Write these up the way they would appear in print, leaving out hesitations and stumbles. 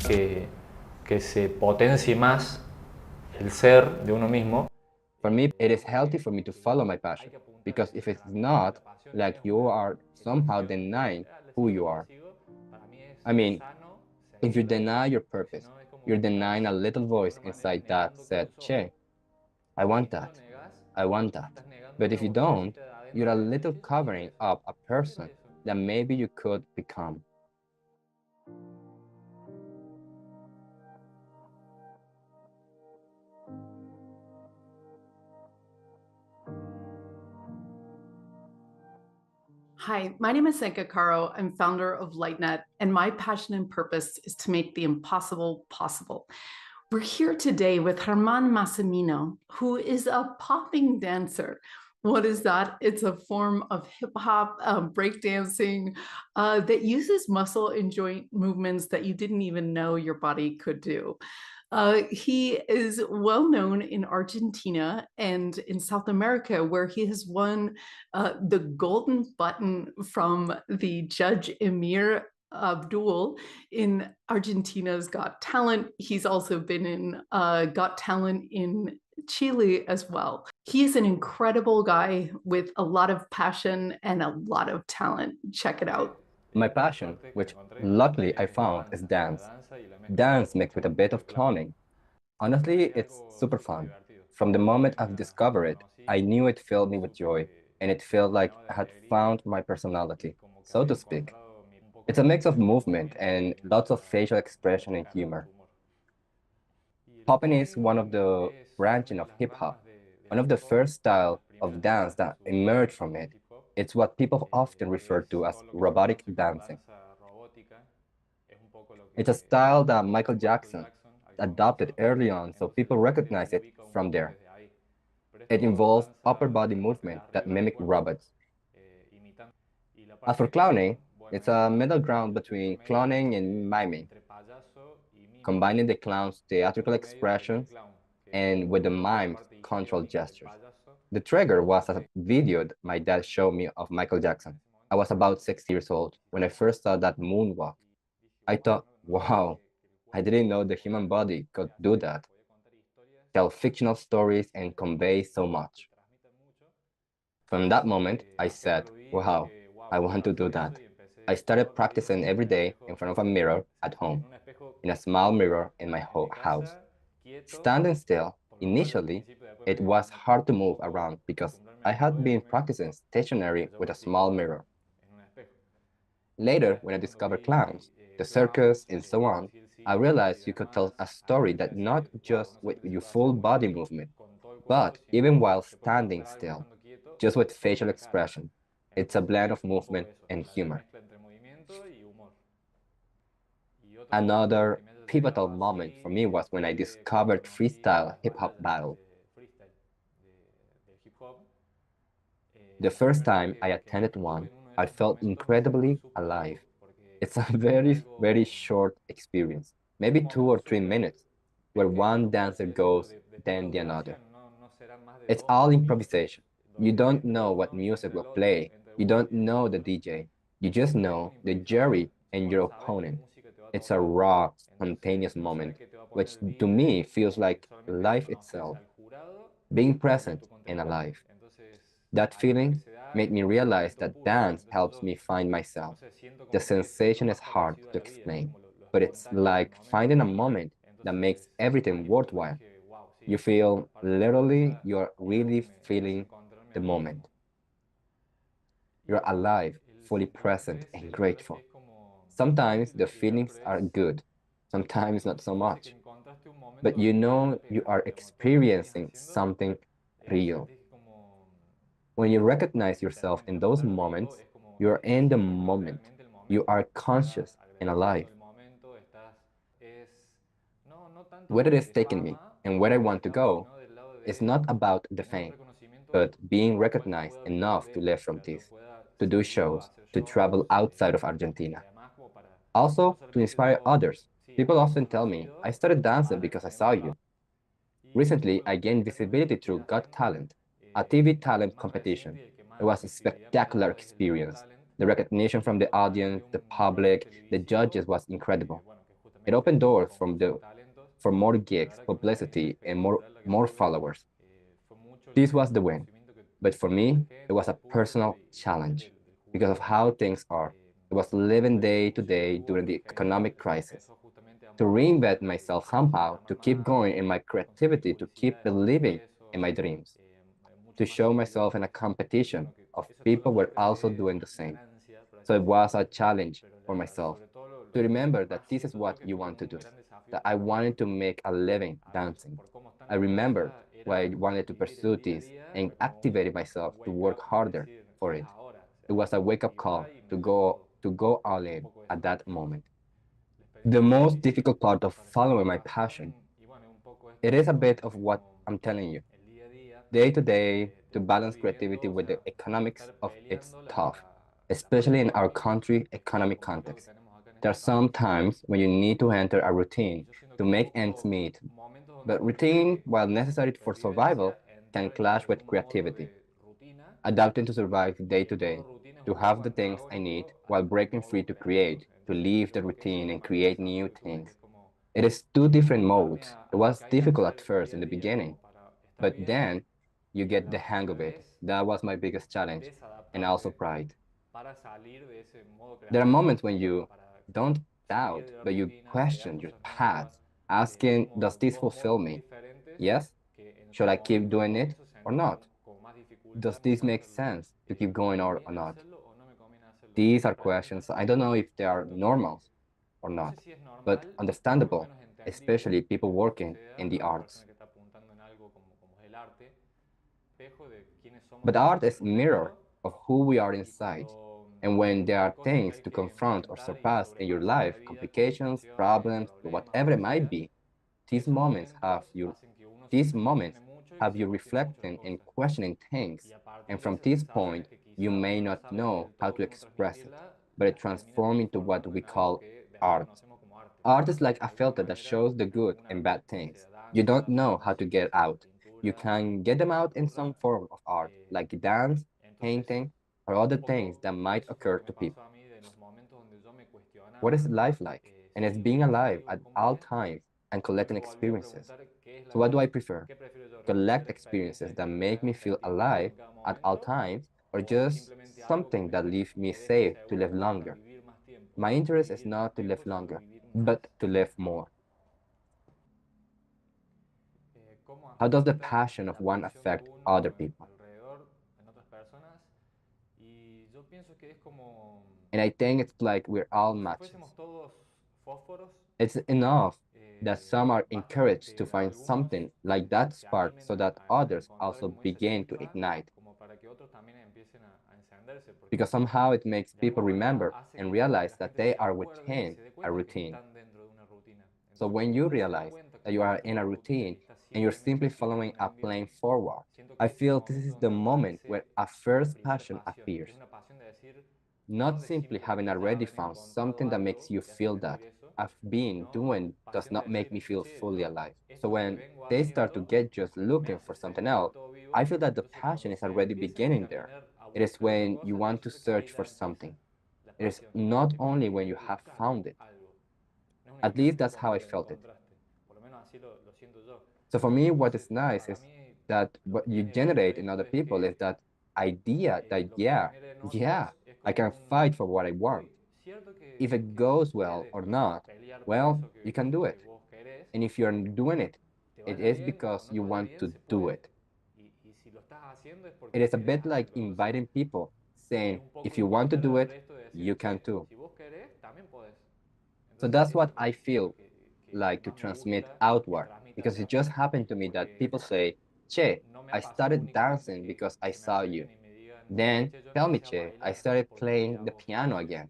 que se potencie más el ser de uno mismo. For me, it is healthy for me to follow my passion, because if it's not, like you are somehow denying who you are. I mean, if you deny your purpose, you're denying a little voice inside that said, Che, I want that. I want that. But if you don't, you're a little covering up a person that maybe you could become. Hi, my name is Senka Caro. I'm founder of LightNet, and my passion and purpose is to make the impossible possible. We're here today with Germán Massimino, who is a popping dancer. What is that? It's a form of hip hop, breakdancing that uses muscle and joint movements that you didn't even know your body could do. He is well known in Argentina and in South America, where he has won the golden button from the judge Emir Abdul in Argentina's Got Talent. He's also been in Got Talent in Chile as well. He is an incredible guy with a lot of passion and a lot of talent. Check it out. My passion, which luckily I found, is dance. Dance mixed with a bit of cloning. Honestly, it's super fun. From the moment I've discovered it, I knew it filled me with joy, and it felt like I had found my personality, so to speak. It's a mix of movement and lots of facial expression and humor. Popping is one of the branching of hip hop, one of the first style of dance that emerged from it. It's what people often refer to as robotic dancing. It's a style that Michael Jackson adopted early on, so people recognize it from there. It involves upper body movement that mimic robots. As for clowning, it's a middle ground between clowning and miming, combining the clown's theatrical expressions and with the mime's controlled gestures. The trigger was a video my dad showed me of Michael Jackson. I was about 6 years old when I first saw that moonwalk. I thought, wow, I didn't know the human body could do that, tell fictional stories and convey so much. From that moment, I said, wow, I want to do that. I started practicing every day in front of a mirror at home, in a small mirror in my house. Standing still, initially, it was hard to move around because I had been practicing stationary with a small mirror. Later, when I discovered clowns, the circus, and so on, I realized you could tell a story that not just with your full body movement, but even while standing still, just with facial expression. It's a blend of movement and humor. Another pivotal moment for me was when I discovered freestyle hip hop battle. The first time I attended one, I felt incredibly alive. It's a very short experience, maybe 2 or 3 minutes, where one dancer goes, then the another. It's all improvisation. You don't know what music will play. You don't know the DJ. You just know the jury and your opponent. It's a raw, spontaneous moment, which to me feels like life itself, being present and alive. That feeling made me realize that dance helps me find myself. The sensation is hard to explain, but it's like finding a moment that makes everything worthwhile. You feel literally you're really feeling the moment. You're alive, fully present, and grateful. Sometimes the feelings are good, sometimes not so much, but you know you are experiencing something real. When you recognize yourself in those moments, you're in the moment. You are conscious and alive. Where it is taking me and where I want to go is not about the fame, but being recognized enough to live from this, to do shows, to travel outside of Argentina. Also, to inspire others. People often tell me, I started dancing because I saw you. Recently, I gained visibility through Got Talent, a TV talent competition. It was a spectacular experience. The recognition from the audience, the public, the judges was incredible. It opened doors for more gigs, publicity, and more followers. This was the win. But for me, it was a personal challenge because of how things are. It was living day to day during the economic crisis. To reinvent myself somehow, to keep going in my creativity, to keep believing in my dreams, to show myself in a competition of people were also doing the same. So it was a challenge for myself to remember that this is what you want to do, that I wanted to make a living dancing. I remembered why I wanted to pursue this and activated myself to work harder for it. It was a wake-up call to go all in at that moment. The most difficult part of following my passion, it is a bit of what I'm telling you. Day to day, to balance creativity with the economics of it's tough, especially in our country economic context. There are some times when you need to enter a routine to make ends meet, but routine, while necessary for survival, can clash with creativity. Adapting to survive day to day, to have the things I need while breaking free to create, to leave the routine and create new things. It is two different modes. It was difficult at first in the beginning, but then you get the hang of it. That was my biggest challenge, and also pride. There are moments when you don't doubt, but you question your path, asking, does this fulfill me? Yes? Should I keep doing it or not? Does this make sense to keep going or not? These are questions. I don't know if they are normal or not, but understandable, especially people working in the arts. But art is a mirror of who we are inside. And when there are things to confront or surpass in your life, complications, problems, whatever it might be, these moments have you these moments have you reflecting and questioning things. And from this point, you may not know how to express it, but it transforms into what we call art. Art is like a filter that shows the good and bad things. You don't know how to get out. You can get them out in some form of art, like dance, painting, or other things that might occur to people. What is life like? And it's being alive at all times and collecting experiences. So, what do I prefer? Collect experiences that make me feel alive at all times, or just something that leaves me safe to live longer? My interest is not to live longer, but to live more. How does the passion of one affect other people? And I think it's like we're all matches. It's enough that some are encouraged to find something like that spark so that others also begin to ignite. Because somehow it makes people remember and realize that they are within a routine. So when you realize that you are in a routine and you're simply following a plan forward, I feel this is the moment where a first passion appears. Not simply having already found something that makes you feel that I've been doing does not make me feel fully alive. So when they start to get just looking for something else, I feel that the passion is already beginning there. It is when you want to search for something. It is not only when you have found it. At least that's how I felt it. So for me, what is nice is that what you generate in other people is that idea that, yeah, I can fight for what I want. If it goes well or not, well, you can do it. And if you're doing it, it is because you want to do it. It is a bit like inviting people, saying, if you want to do it, you can too. So that's what I feel like to transmit outward, because it just happened to me that people say, Che, I started dancing because I saw you. Then tell me, Che, I started playing the piano again.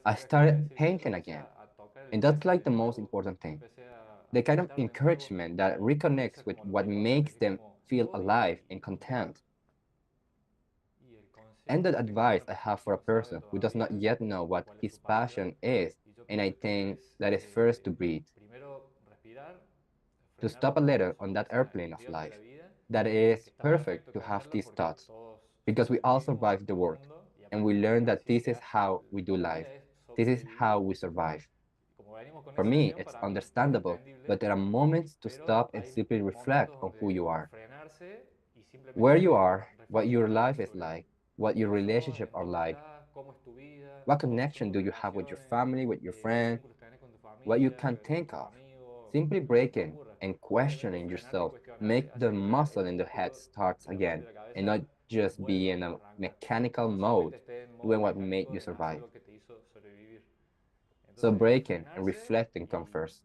I started painting again. And that's like the most important thing. The kind of encouragement that reconnects with what makes them feel alive and content. And the advice I have for a person who does not yet know what his passion is, and I think that is first to breathe, to stop a little on that airplane of life. That it is perfect to have these thoughts because we all survive the world and we learn that this is how we do life. This is how we survive. For me, it's understandable, but there are moments to stop and simply reflect on who you are, where you are, what your life is like, what your relationships are like, what connection do you have with your family, with your friends, what you can think of. Simply breaking and questioning yourself make the muscle in the head starts again and not just be in a mechanical mode doing what made you survive. So breaking and reflecting come first.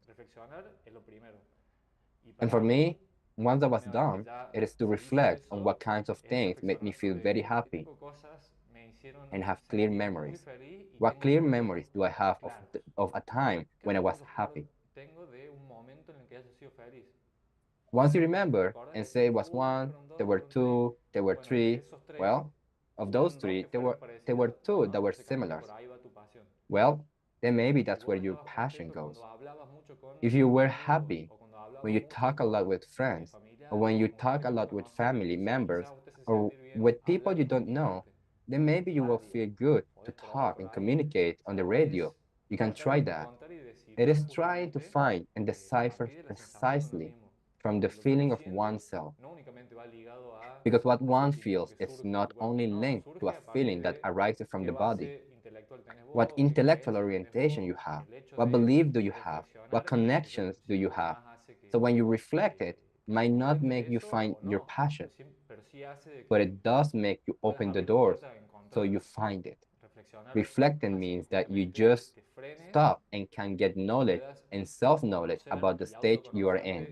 And for me, once that was done, it is to reflect on what kinds of things made me feel very happy and have clear memories. What clear memories do I have of a time when I was happy? Once you remember and say it was one, there were two, there were three, well, of those three, there were two that were similar. Well, then maybe that's where your passion goes. If you were happy when you talk a lot with friends, or when you talk a lot with family members, or with people you don't know, then maybe you will feel good to talk and communicate on the radio. You can try that. It is trying to find and decipher precisely from the feeling of oneself. Because what one feels is not only linked to a feeling that arises from the body, what intellectual orientation you have, what belief do you have, what connections do you have. So when you reflect it, might not make you find your passion, but it does make you open the doors so you find it. Reflecting means that you just stop and can get knowledge and self-knowledge about the stage you are in.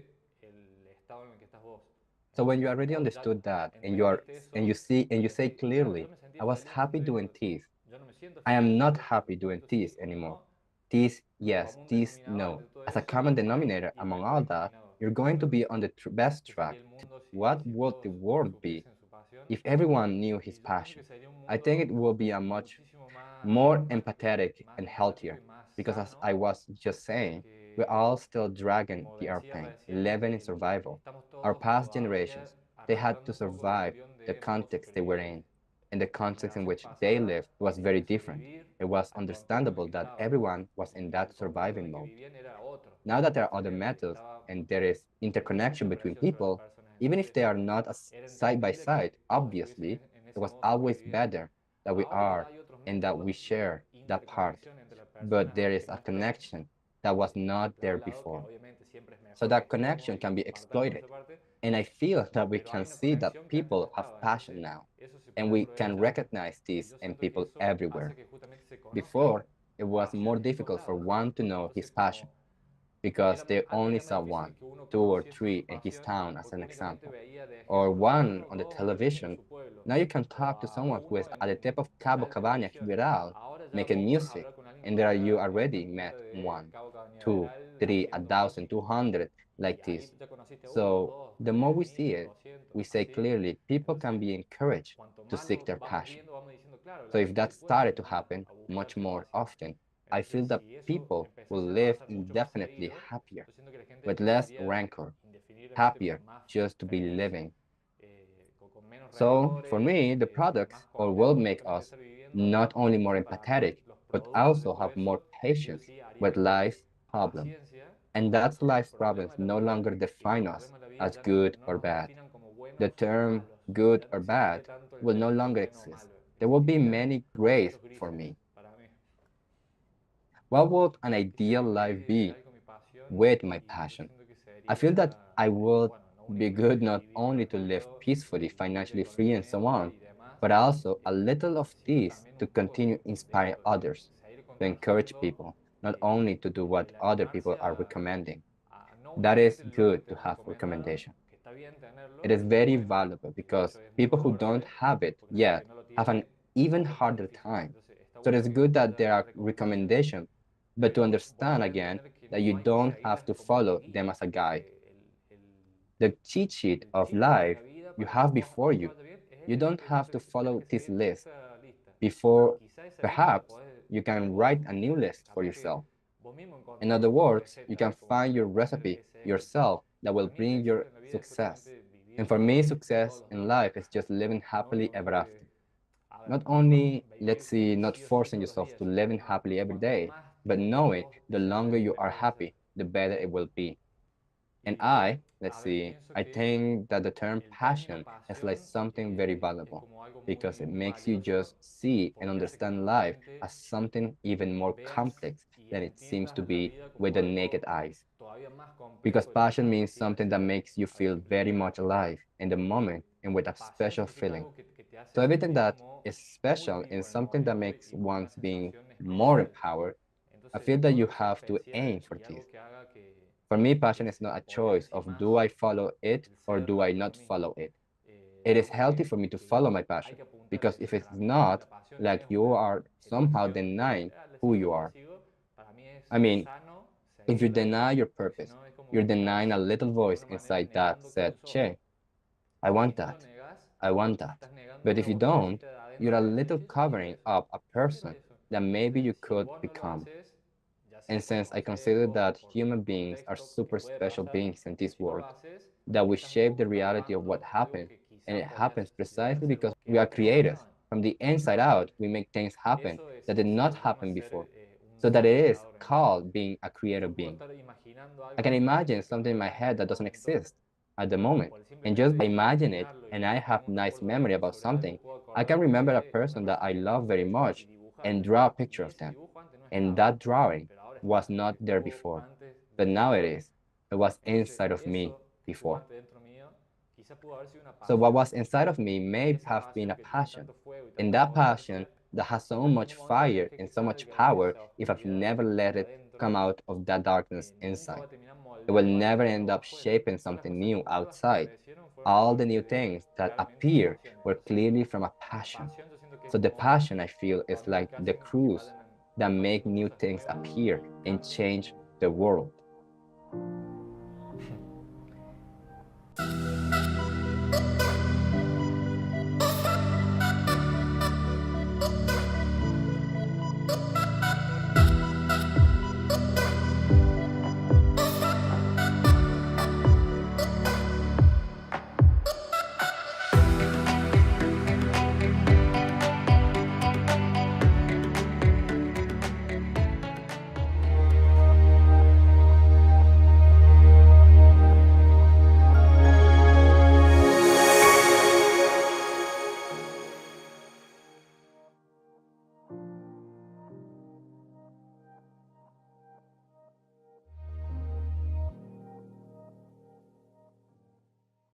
So when you already understood that and you say clearly, I was happy doing this. I am not happy doing this anymore. This, yes, this, no. As a common denominator among all that, you're going to be on the best track. What would the world be if everyone knew his passion? I think it will be a much more empathetic and healthier because, as I was just saying, we're all still dragging the airplane, living in survival. Our past generations, they had to survive the context they were in, and the context in which they lived was very different. It was understandable that everyone was in that surviving mode. Now that there are other methods and there is interconnection between people, even if they are not as side by side, obviously, it was always better that we are and that we share that part. But there is a connection that was not there before. So that connection can be exploited. And I feel that we can see that people have passion now. And we can recognize this in people everywhere. Before, it was more difficult for one to know his passion because they only saw one, two, or three in his town, as an example, or one on the television. Now you can talk to someone who is at the tip of Cabo Cabaña Viral making music, and there you already met one, two, three, 1,000, 200, like this. So the more we see it, we say clearly people can be encouraged to seek their passion. So if that started to happen much more often, I feel that people will live indefinitely happier, with less rancor, happier just to be living. So for me, the products or will make us not only more empathetic, but also have more patience with life's problems. And that's life's problems no longer define us as good or bad. The term good or bad will no longer exist. There will be many grays for me. What would an ideal life be with my passion? I feel that I would be good not only to live peacefully, financially free, and so on, but also a little of this to continue inspiring others, to encourage people, not only to do what other people are recommending. That is good to have recommendation. It is very valuable because people who don't have it yet have an even harder time. So it is good that there are recommendations, but to understand again that you don't have to follow them as a guide. The cheat sheet of life you have before you. You don't have to follow this list. Before, perhaps, you can write a new list for yourself. In other words, you can find your recipe yourself that will bring your success. And for me, success in life is just living happily ever after. Not only, let's see, not forcing yourself to living happily every day, but knowing the longer you are happy, the better it will be. And let's see, I think that the term passion is like something very valuable because it makes you just see and understand life as something even more complex than it seems to be with the naked eyes. Because passion means something that makes you feel very much alive in the moment and with a special feeling. So everything that is special and something that makes one's being more empowered, I feel that you have to aim for this. For me, passion is not a choice of do I follow it or do I not follow it. It is healthy for me to follow my passion because if it's not, like you are somehow denying who you are. I mean, if you deny your purpose, you're denying a little voice inside that said, Che, I want that. I want that. But if you don't, you're a little covering up a person that maybe you could become. And since I consider that human beings are super special beings in this world, that we shape the reality of what happens, and it happens precisely because we are creators. From the inside out, we make things happen that did not happen before. So that it is called being a creative being. I can imagine something in my head that doesn't exist at the moment. And just by imagining it, and I have nice memory about something, I can remember a person that I love very much and draw a picture of them. And that drawing was not there before, but now it is. It was inside of me before. So what was inside of me may have been a passion. And that passion that has so much fire and so much power, if I've never let it come out of that darkness inside, it will never end up shaping something new outside. All the new things that appear were clearly from a passion. So the passion I feel is like the cruise that make new things appear and change the world.